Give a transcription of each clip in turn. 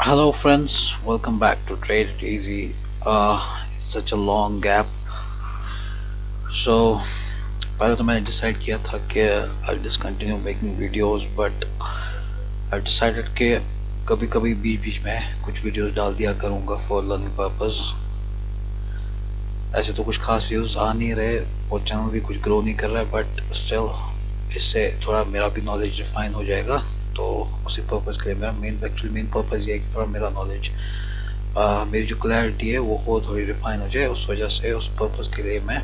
Hello friends, welcome back to Trade It Easy. It's such a long gap. So पहले तो मैंने decide किया था कि I'll discontinue making videos, but I decided कि कभी कभी बीच बीच में कुछ वीडियोस डाल दिया करूँगा for learning purpose. ऐसे तो कुछ खास व्यूज आ नहीं रहे और चैनल भी कुछ ग्रो नहीं कर रहा है, बट स्टिल इससे थोड़ा मेरा भी नॉलेज रिफाइन हो जाएगा. तो उसी पर्पज़ के लिए मेरा मेन पर्पज़ ये है कि थोड़ा मेरा नॉलेज मेरी जो क्लैरिटी है वो और थोड़ी रिफाइन हो जाए. उस वजह से उस पर्पज़ के लिए मैं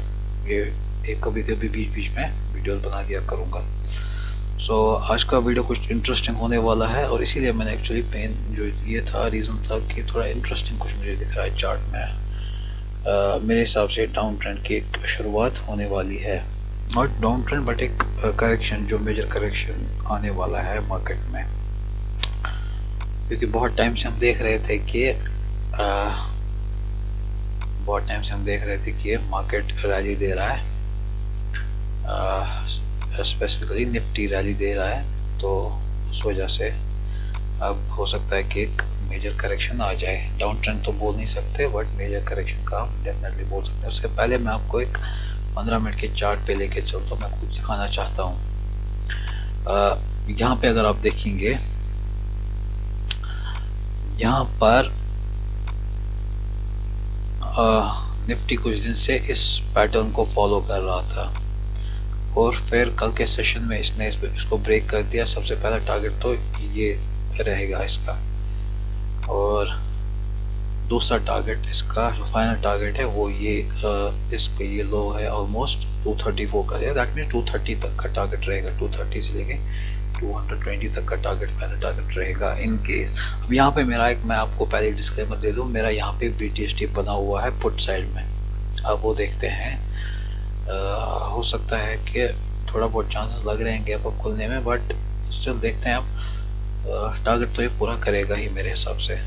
ये एक कभी कभी बीच बीच में वीडियोस बना दिया करूँगा. सो आज का वीडियो कुछ इंटरेस्टिंग होने वाला है और इसीलिए मैंने एक्चुअली मेन जो ये था रीज़न था कि थोड़ा इंटरेस्टिंग कुछ मुझे दिख रहा है चार्ट में. मेरे हिसाब से डाउन ट्रेंड की एक शुरुआत होने वाली है. नॉट डाउन ट्रेंड बट एक करेक्शन, जो मेजर करेक्शन आने वाला है मार्केट में. क्योंकि बहुत टाइम से हम देख रहे थे कि मार्केट रैली दे रहा है, स्पेसिफिकली निफ्टी रैली दे रहा है. तो उस वजह से अब हो सकता है कि एक मेजर करेक्शन आ जाए. डाउन ट्रेंड तो बोल नहीं सकते बट मेजर करेक्शन का हम डेफिनेटली बोल सकते हैं. उससे पहले मैं आपको एक 15 मिनट के चार्ट पे लेके चलता हूँ. मैं कुछ दिखाना चाहता हूँ. यहाँ पे अगर आप देखेंगे, यहाँ पर निफ्टी कुछ दिन से इस पैटर्न को फॉलो कर रहा था और फिर कल के सेशन में इसने इसको ब्रेक कर दिया. सबसे पहला टारगेट तो ये रहेगा इसका, और दूसरा टारगेट इसका जो फाइनल टारगेट है वो ये इसका ये लो है ऑलमोस्ट 234 का. दैट मीन्स 230 तक का टारगेट रहेगा. 230 से लेके 220 तक का टारगेट फाइनल टारगेट रहेगा इन केस. अब यहाँ पे मेरा एक, मैं आपको पहले डिस्क्लेमर दे दूँ, मेरा यहाँ पे BTST बना हुआ है पुट साइड में. अब वो देखते हैं, हो सकता है कि थोड़ा बहुत चांसेस लग रहे हैं गैप अप खुलने में, बट स्टिल देखते हैं. अब टारगेट तो ये पूरा करेगा ही मेरे हिसाब से.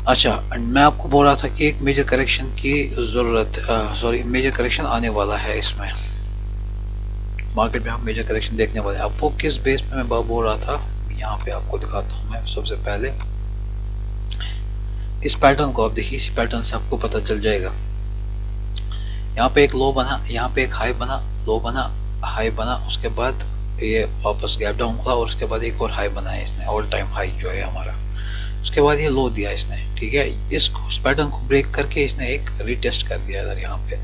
अच्छा, मैं आपको बोल रहा था कि एक मेजर करेक्शन की जरूरत, मेजर करेक्शन आने वाला है इसमें मार्केट में. हम मेजर करेक्शन देखने वाले हैं. अब वो किस बेस पे मैं बोल रहा था, यहाँ पे आपको दिखाता हूँ. मैं सबसे पहले इस पैटर्न को आप देखिए. इसी पैटर्न से आपको पता चल जाएगा. यहाँ पे एक लो बना, यहाँ पे एक हाई बना, लो बना, हाई बना, उसके बाद ये वापस गैप डाउन हुआ और उसके बाद एक और हाई बना है इसने, ऑल टाइम हाई जो है हमारा. उसके बाद ये लो दिया इसने, ठीक है. इसको, इस पैटर्न को ब्रेक करके इसने एक रीटेस्ट कर दिया इधर यहाँ पे,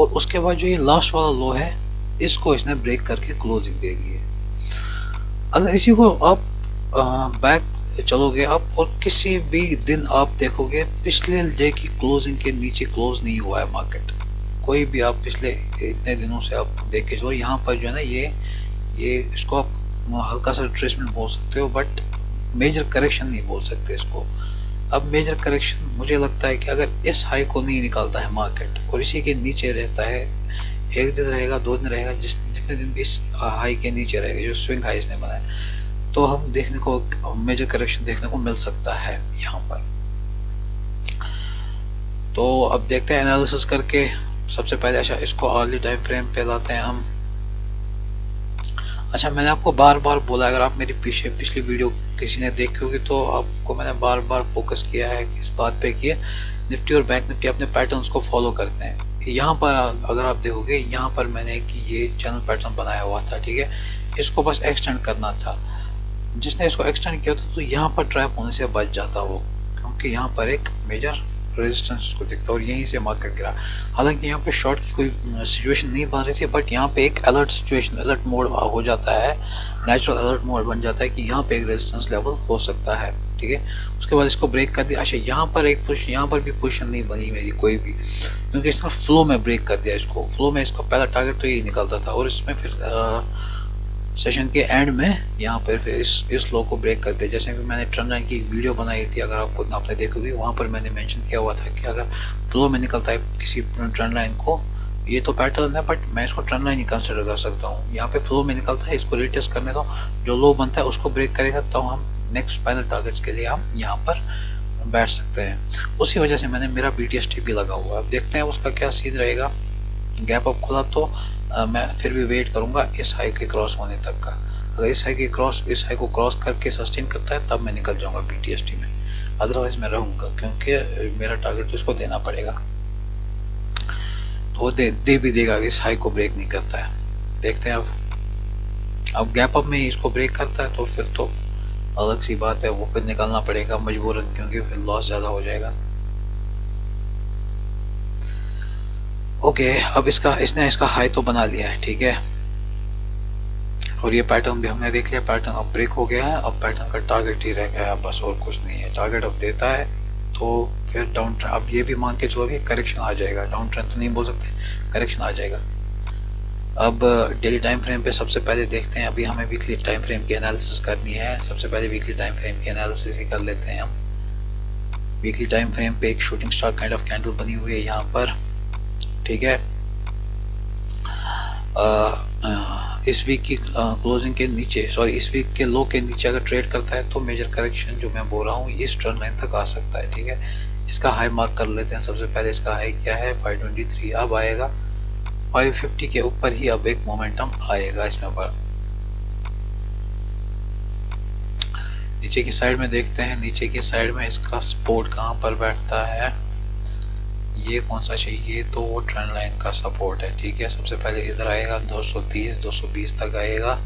और उसके बाद जो ये लास्ट वाला लो है इसको इसने ब्रेक करके क्लोजिंग दे दी है. अगर इसी को आप बैक चलोगे आप और किसी भी दिन आप देखोगे पिछले डे की क्लोजिंग के नीचे क्लोज नहीं हुआ है मार्केट. कोई भी आप पिछले इतने दिनों से आप देख के चलो, यहाँ पर जो है ना ये इसको आप हल्का सा रिट्रेसमेंट बोल सकते हो बट मेजर करेक्शन नहीं बोल सकते इसको. अब मेजर करेक्शन मुझे लगता है कि अगर इस हाई को नहीं निकालता है मार्केट और इसी के नीचे रहता है, एक दिन रहेगा, 2 दिन रहेगा, जितने दिन भी इस हाई के नीचे रहेगा जो स्विंग हाई इसने बनाया, तो हम देखने को मेजर करेक्शन देखने को मिल सकता है यहाँ पर. तो अब देखते हैं एनालिसिस करके. सबसे पहले अच्छा इसको अर्ली टाइम फ्रेम पे लाते हैं हम. अच्छा, मैंने आपको बार बार बोला, अगर आप मेरी पिछली वीडियो किसी ने देखी होगी तो आपको मैंने बार बार फोकस किया है इस बात पे कि निफ्टी और बैंक निफ्टी अपने पैटर्न्स को फॉलो करते हैं. यहाँ पर अगर आप देखोगे, यहाँ पर मैंने कि ये चैनल पैटर्न बनाया हुआ था, ठीक है. इसको बस एक्सटेंड करना था. जिसने इसको एक्सटेंड किया था तो यहाँ पर ट्रैप होने से बच जाता वो, क्योंकि यहाँ पर एक मेजर रेजिस्टेंस को दिखता और यहीं से मार्केट गिरा. हालांकि यहाँ पे शॉर्ट की कोई सिचुएशन नहीं बन रही थी, बट यहाँ पे एक अलर्ट सिचुएशन, अलर्ट मोड हो जाता है, नेचुरल अलर्ट मोड बन जाता है कि यहाँ पे एक रेजिस्टेंस लेवल हो सकता है, ठीक है. उसके बाद इसको ब्रेक कर दिया. अच्छा, यहाँ पर एक पुश, यहाँ पर भी पोजीशन नहीं बनी मेरी कोई भी, क्योंकि इसने फ्लो में ब्रेक कर दिया इसको. फ्लो में इसका पहला टारगेट तो यही निकलता था और इसमें फिर सेशन के एंड में यहाँ पर फिर इस लो को ब्रेक कर दिया. जैसे कि मैंने ट्रेंड लाइन की वीडियो बनाई थी, अगर आपने देखोगे वहाँ पर मैंने मेंशन किया हुआ था कि अगर फ्लो में निकलता है किसी ट्रेंड लाइन को, ये तो पैटर्न है बट मैं इसको ट्रेंड लाइन ही कंसिडर कर सकता हूँ. यहाँ पे फ्लो में निकलता है, इसको रिटेस्ट करने दो, जो लो बनता है उसको ब्रेक करेगा तो हम नेक्स्ट फाइनल टारगेट्स के लिए हम यहाँ पर बैठ सकते हैं. उसी वजह से मैंने मेरा BTST भी लगा हुआ है. अब देखते हैं उसका क्या सीन रहेगा. गैप अप खुला तो मैं फिर भी वेट करूंगा इस हाई के क्रॉस होने तक का. अगर इस हाई को क्रॉस करके सस्टेन करता है तब मैं निकल जाऊंगा BTST में, अदरवाइज मैं रहूंगा, क्योंकि मेरा टारगेट तो इसको देना पड़ेगा। तो वो दे भी देगा इस हाई को ब्रेक नहीं करता है। देखते हैं अब गैप अप में इसको ब्रेक करता है तो फिर तो अलग सी बात है, वो फिर निकलना पड़ेगा मजबूरन, क्योंकि फिर लॉस ज्यादा हो जाएगा। ओके, अब इसने इसका हाई तो बना लिया है, ठीक है, और ये पैटर्न भी हमने देख लिया, पैटर्न अब ब्रेक हो गया है। अब पैटर्न का टारगेट ही रह गया है बस, और कुछ नहीं है। टारगेट अब देता है तो फिर डाउन ट्रेंड, अब ये भी मान के चलो कि करेक्शन आ जाएगा, डाउन ट्रेंड तो नहीं बोल सकते, करेक्शन आ जाएगा। अब डेली टाइम फ्रेम पे सबसे पहले देखते हैं, अभी हमें वीकली टाइम फ्रेम की एनालिसिस करनी है। सबसे पहले वीकली टाइम फ्रेम की एनालिसिस ही कर लेते हैं हम। वीकली टाइम फ्रेम पे एक shooting star kind of candle बनी हुई है यहाँ पर, ठीक है। इस वीक की क्लोजिंग के नीचे, सॉरी इस वीक के लो के नीचे अगर ट्रेड करता है तो मेजर करेक्शन जो मैं बोल रहा हूँ इस ट्रेंड लाइन तक आ सकता है, ठीक है। इसका हाई मार्क कर लेते हैं। सबसे पहले इसका हाई क्या है 523, अब आएगा 550 के ऊपर ही अब एक मोमेंटम आएगा इसमें पर। नीचे की साइड में देखते हैं, नीचे की साइड में इसका सपोर्ट कहाँ पर बैठता है, ये कौन सा चाहिए, तो वो ट्रेंड लाइन का सपोर्ट है, ठीक है। सबसे पहले इधर आएगा 230 220 तक आएगा,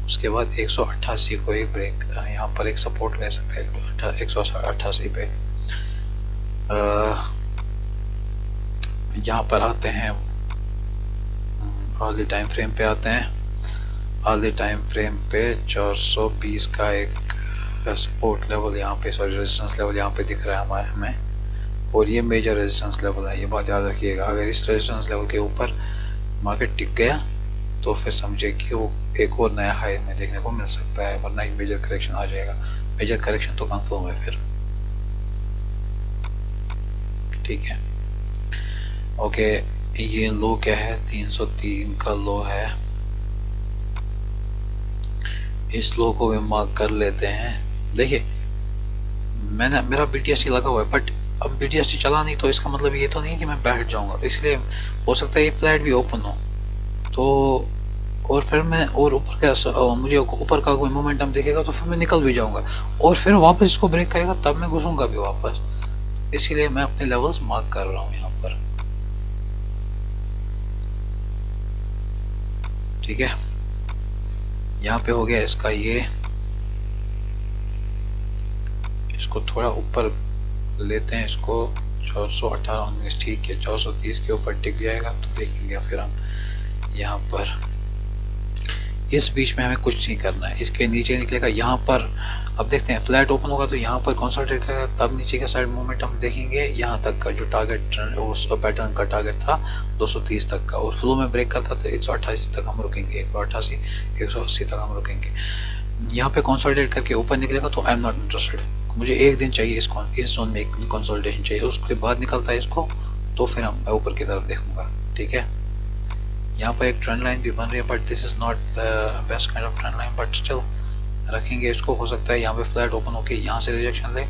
उसके बाद 188 को एक ब्रेक, यहाँ पर एक सपोर्ट ले सकते हैं 188 पे। यहाँ पर आते हैं अर्ली टाइम फ्रेम पे आते हैं। अर्ली टाइम फ्रेम पे 420 का एक सपोर्ट लेवल यहाँ पे, सॉरी रेजिस्टेंस लेवल यहाँ पे दिख रहा है हमारे हमें, और ये मेजर रेजिस्टेंस लेवल है, ये बात याद रखिएगा। अगर इस रेजिस्टेंस लेवल के ऊपर मार्केट टिक गया तो फिर समझे कि वो एक और नया हाई में देखने को मिल सकता है, वरना एक मेजर करेक्शन आ जाएगा। मेजर करेक्शन तो कंफर्म है फिर, ठीक है। ओके, ये लो क्या है 303 का लो है, इस लो को भी मार्क कर लेते हैं। देखिए मेरा BTST लगा हुआ है, बट अब BTST चला नहीं तो इसका मतलब ये तो नहीं है कि मैं बैठ जाऊंगा, इसलिए हो सकता है ये फ्लैट भी ओपन हो तो, और फिर मैं और ऊपर का मुझे ऊपर का कोई मोमेंटम दिखेगा तो फिर मैं निकल भी जाऊंगा, और फिर वापस इसको ब्रेक करेगा तब मैं घुसूंगा भी वापस, इसीलिए मैं अपने लेवल्स मार्क कर रहा हूँ यहाँ पर, ठीक है। यहाँ पे हो गया इसका ये, इसको थोड़ा ऊपर लेते हैं, इसको 418 ठीक है, 430 के ऊपर टिक जाएगा तो देखेंगे फिर हम। यहाँ पर इस बीच में हमें कुछ नहीं करना है, इसके नीचे निकलेगा यहाँ पर। अब देखते हैं फ्लैट ओपन होगा तो यहाँ पर कंसंट्रेट करेगा, तब नीचे का साइड मूवमेंट हम देखेंगे यहाँ तक का जो टारगेट उस पैटर्न का टारगेट था 230 तक का, और फ्लो में ब्रेक करता तो 188 तक हम रुकेंगे, 188 180 तक हम रुकेंगे। यहाँ पे कंसोलिडेट करके ऊपर निकलेगा तो आई एम नॉट इंटरेस्टेड, मुझे एक दिन चाहिए इस जोन में एक कंसोलिडेशन चाहिए, उसके बाद निकलता है इसको तो फिर हम ऊपर की तरफ देखूंगा, ठीक है। यहाँ पर एक ट्रेंड लाइन भी बन रही है, but this is not the best kind of trend line, but still रखेंगे इसको। हो सकता है यहाँ पे फ्लैट ओपन होके यहाँ से रिजेक्शन ले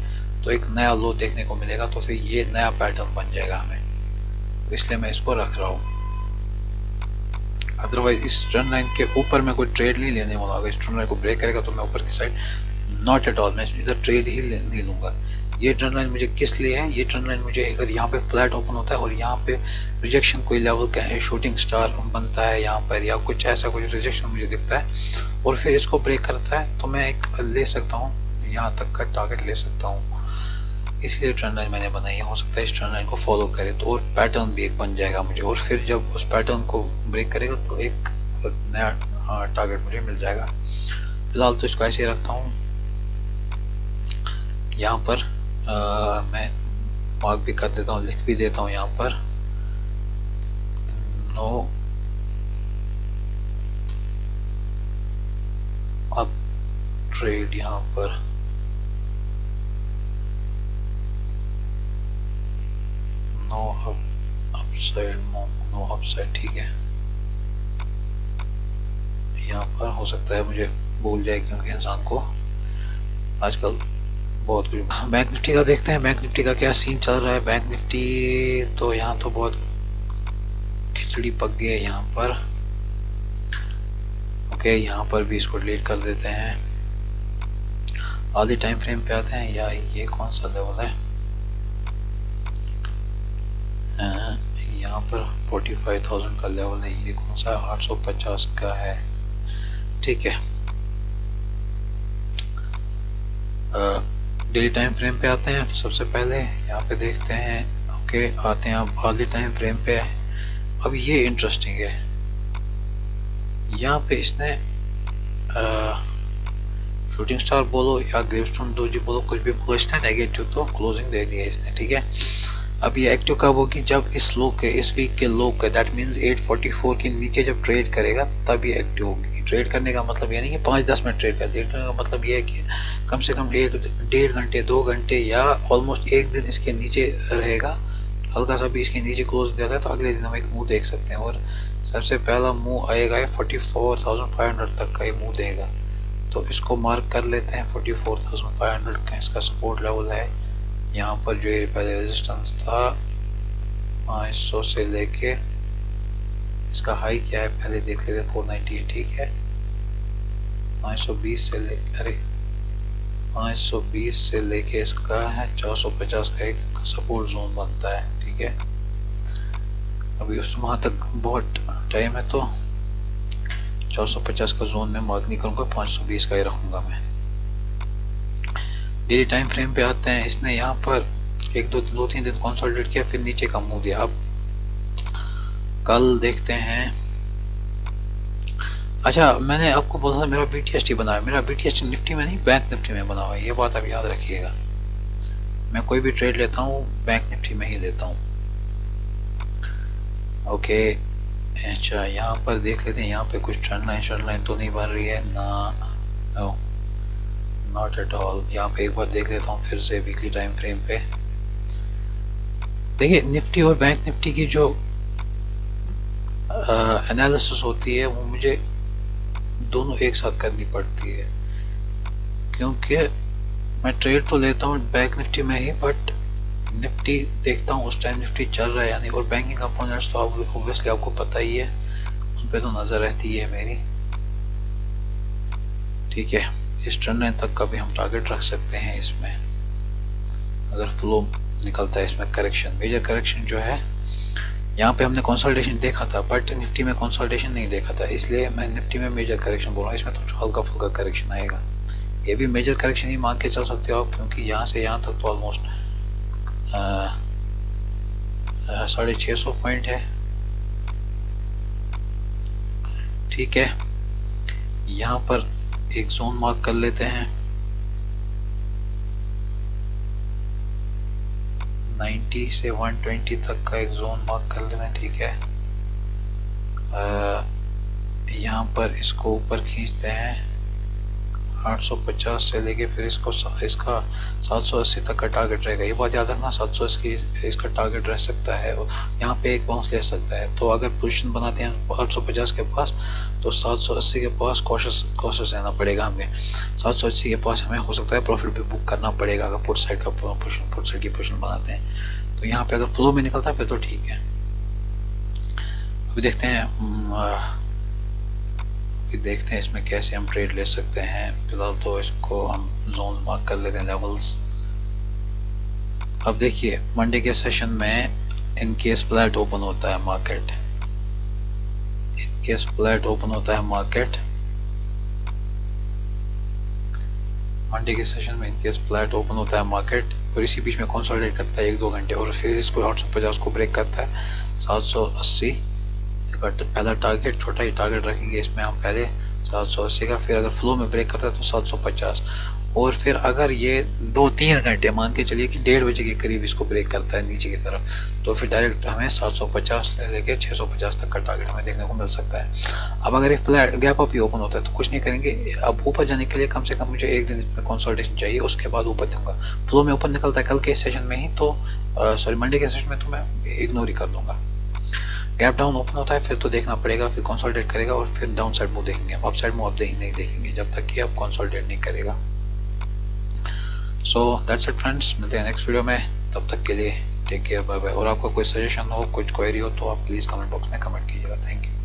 तो एक नया लो देखने को मिलेगा, तो फिर ये नया पैटर्न बन जाएगा हमें, इसलिए मैं इसको रख रहा हूँ। अदरवाइज इस ट्रेंड लाइन के ऊपर मैं कोई ट्रेड नहीं लेने वाला, अगर इस ट्रेंड लाइन को ब्रेक करेगा तो मैं ऊपर की साइड नॉट एट ऑल, मैं इधर ट्रेड ही नहीं लूंगा। ये ट्रेंड लाइन मुझे किस लिए है, ये ट्रेंड लाइन मुझे अगर यहाँ पे फ्लैट ओपन होता है और यहाँ पे रिजेक्शन कोई लेवल का है, शूटिंग स्टार बनता है यहाँ पर, या कुछ ऐसा कुछ रिजेक्शन मुझे दिखता है और फिर इसको ब्रेक करता है तो मैं एक ले सकता हूँ, यहाँ तक का टारगेट ले सकता हूँ, इसलिए ट्रेंड लाइन मैंने बनाई है। हो सकता है इस ट्रेंड लाइन को फॉलो करे तो और पैटर्न भी एक बन जाएगा मुझे, और फिर जब उस पैटर्न को ब्रेक करेगा तो एक नया टारगेट मुझे मिल जाएगा। फिलहाल तो इसको ऐसे ही रखता हूँ। यहाँ पर मैं मार्क भी कर देता हूँ, लिख भी देता हूँ यहाँ पर नो अप ट्रेड, यहाँ पर नो अपसाइड, नो अपसाइड, ठीक है। यहाँ पर हो सकता है मुझे भूल जाए क्योंकि इंसान को आजकल बहुत कुछ। बैंक निफ्टी का देखते हैं, बैंक निफ्टी का क्या सीन चल रहा है। बैंक निफ्टी तो यहाँ तो बहुत खिचड़ी पक गई है यहाँ पर। ओके, यहाँ पर भी इसको डिलीट कर देते हैं। आधी टाइम फ्रेम पे आते हैं, या ये कौन सा लेवल है, यहाँ पर 45,000 का लेवल है, ये कौन सा 850 का है, ठीक है। डेली टाइम फ्रेम पे आते हैं। सबसे पहले यहाँ पे देखते हैं, ओके आते हैं अब आधी टाइम फ्रेम पे। अब ये इंटरेस्टिंग है, यहाँ पे इसने शूटिंग स्टार बोलो या ग्रेवस्टोन डोजी बोलो, कुछ भी बोलो, इसने नेगेटिव तो क्लोजिंग दे दिया इसने, ठीक है। अब ये एक्टिव कब होगी, जब इस लो के, इस वीक के लो के, दैट मींस 844 के नीचे जब ट्रेड करेगा तब ये एक्टिव होगी। ट्रेड करने का मतलब ये नहीं कि 5-10 मिनट ट्रेड करने का मतलब ये है कि कम से कम 1-1.5 घंटे 2 घंटे या ऑलमोस्ट एक दिन इसके नीचे रहेगा, हल्का सा भी इसके नीचे क्लोज देता है तो अगले दिन हम एक मुंह देख सकते हैं। और सबसे पहला मुंह आएगा 44,500 तक का ये मुंह देगा, तो इसको मार्क कर लेते हैं। 44,500 का इसका सपोर्ट लेवल है। यहाँ पर जो ये पहले रेजिस्टेंस था 500 से लेके, इसका हाई क्या है पहले देख लेते हैं, 490, ठीक है। 520 से लेके, अरे 520 से लेके इसका है 450 का एक सपोर्ट जोन बनता है, ठीक है। अभी उस वहां तक बहुत टाइम है, तो 450 का जोन में मार्क नहीं करूंगा, 520 का ही रखूंगा मैं। डेली टाइम फ्रेम पे आते हैं। इसने यहाँ पर 1-2-3 दिन कंसोलिडेट किया, फिर नीचे का मुंह दिया। अब कल देखते हैं। अच्छा, मैंने आपको बोला था मेरा BTST बना है, मेरा BTST निफ्टी में नहीं बैंक निफ्टी में बना हुआ है, ये बात आप याद रखिएगा। मैं कोई भी ट्रेड लेता हूँ बैंक निफ्टी में ही लेता हूँ, ओके। अच्छा, यहाँ पर देख लेते हैं, यहाँ पे कुछ ट्रेंड लाइन तो नहीं बन रही है ना, नो नॉट एट ऑल। यहाँ पे एक बार देख लेता हूँ फिर से वीकली टाइम फ्रेम पे। देखिए, निफ्टी और बैंक निफ्टी की जो एनालिसिस होती है वो मुझे दोनों एक साथ करनी पड़ती है, क्योंकि मैं ट्रेड तो लेता हूँ बैंक निफ्टी में ही, बट निफ्टी देखता हूँ उस टाइम निफ्टी चल रहा है या नहीं। और बैंकिंग कंपोनेंट्स तो ऑब्वियसली आपको पता ही है, उन पे तो नजर रहती है मेरी, ठीक है। इस ट्रेंड लाइन तक का भी हम टारगेट रख सकते हैं इसमें, अगर फ्लो निकलता है इसमें करेक्शन, मेजर करेक्शन जो है। यहाँ पे हमने कंसोलिडेशन देखा था, बट निफ्टी में कंसोलिडेशन नहीं देखा था, इसलिए मैं निफ्टी में मेजर करेक्शन बोल रहा हूँ। इसमें तो हल्का फुल्का करेक्शन आएगा, ये भी मेजर करेक्शन ही मान के चल सकते हो आप, क्योंकि यहाँ से यहाँ तक तो ऑलमोस्ट 650 पॉइंट है, ठीक है। यहाँ पर एक जोन मार्क कर लेते हैं, 90 से 120 तक का एक जोन मार्क कर लेते हैं, ठीक है। यहाँ पर इसको ऊपर खींचते हैं 850 से लेके, फिर इसका 780 तक का टारगेट रहेगा। ये बात याद रखना, 780 इसका टारगेट रह सकता है, यहाँ पे एक बाउंस ले सकता है। तो अगर पोजीशन बनाते हैं 850 के पास, तो 780 के पास कॉशियस रहना पड़ेगा हमें। 780 के पास हमें हो सकता है प्रॉफिट भी बुक करना पड़ेगा अगर पुट साइड की पोजीशन बनाते हैं। तो यहाँ पे अगर फ्लो में निकलता है फिर तो ठीक है। अभी देखते हैं इसमें कैसे हम ट्रेड ले सकते हैं। फिलहाल तो इसको हम जोन मार्क कर लेते हैं, लेवल्स। अब देखिए, मंडे के सेशन में इन केस फ्लैट ओपन होता है मार्केट, मंडे के सेशन में इनकेस फ्लैट ओपन होता है मार्केट और इसी बीच में कंसोलिडेट करता है 1-2 घंटे और फिर इसको 850 को ब्रेक करता है, 780 का पहला टारगेट, छोटा ही टारगेट रखेंगे इसमें हम पहले 780 का। फिर अगर फ्लो में ब्रेक करता है तो 750, और फिर अगर ये 2-3 घंटे मान के चलिए कि 1:30 बजे के करीब इसको ब्रेक करता है नीचे की तरफ, तो फिर डायरेक्ट हमें 750 से लेके 650 तक का टारगेट हमें देखने को मिल सकता है। अब अगर ये फ्लैट गैप अप ही ओपन होता है तो कुछ नहीं करेंगे, अब ऊपर जाने के लिए कम से कम मुझे 1 दिन इसमें कंसोलिडेशन चाहिए, उसके बाद ऊपर दूंगा। फ्लो में ऊपर निकलता है कल के सेशन में ही, तो मंडे के सेशन में तो मैं इग्नोर ही कर दूंगा। गैप डाउन ओपन होता है फिर तो देखना पड़ेगा, फिर कंसोलिडेट करेगा और फिर डाउन साइड मूव देखेंगे, अप साइड मूव अब नहीं देखेंगे जब तक कि आप कंसोलिडेट नहीं करेगा। सो दैट्स इट फ्रेंड्स, मिलते हैं नेक्स्ट वीडियो में, तब तक के लिए टेक केयर, बाय बाय। और आपका कोई सजेशन हो, कुछ क्वेरी हो तो आप प्लीज कमेंट बॉक्स में कमेंट कीजिएगा। Thank you.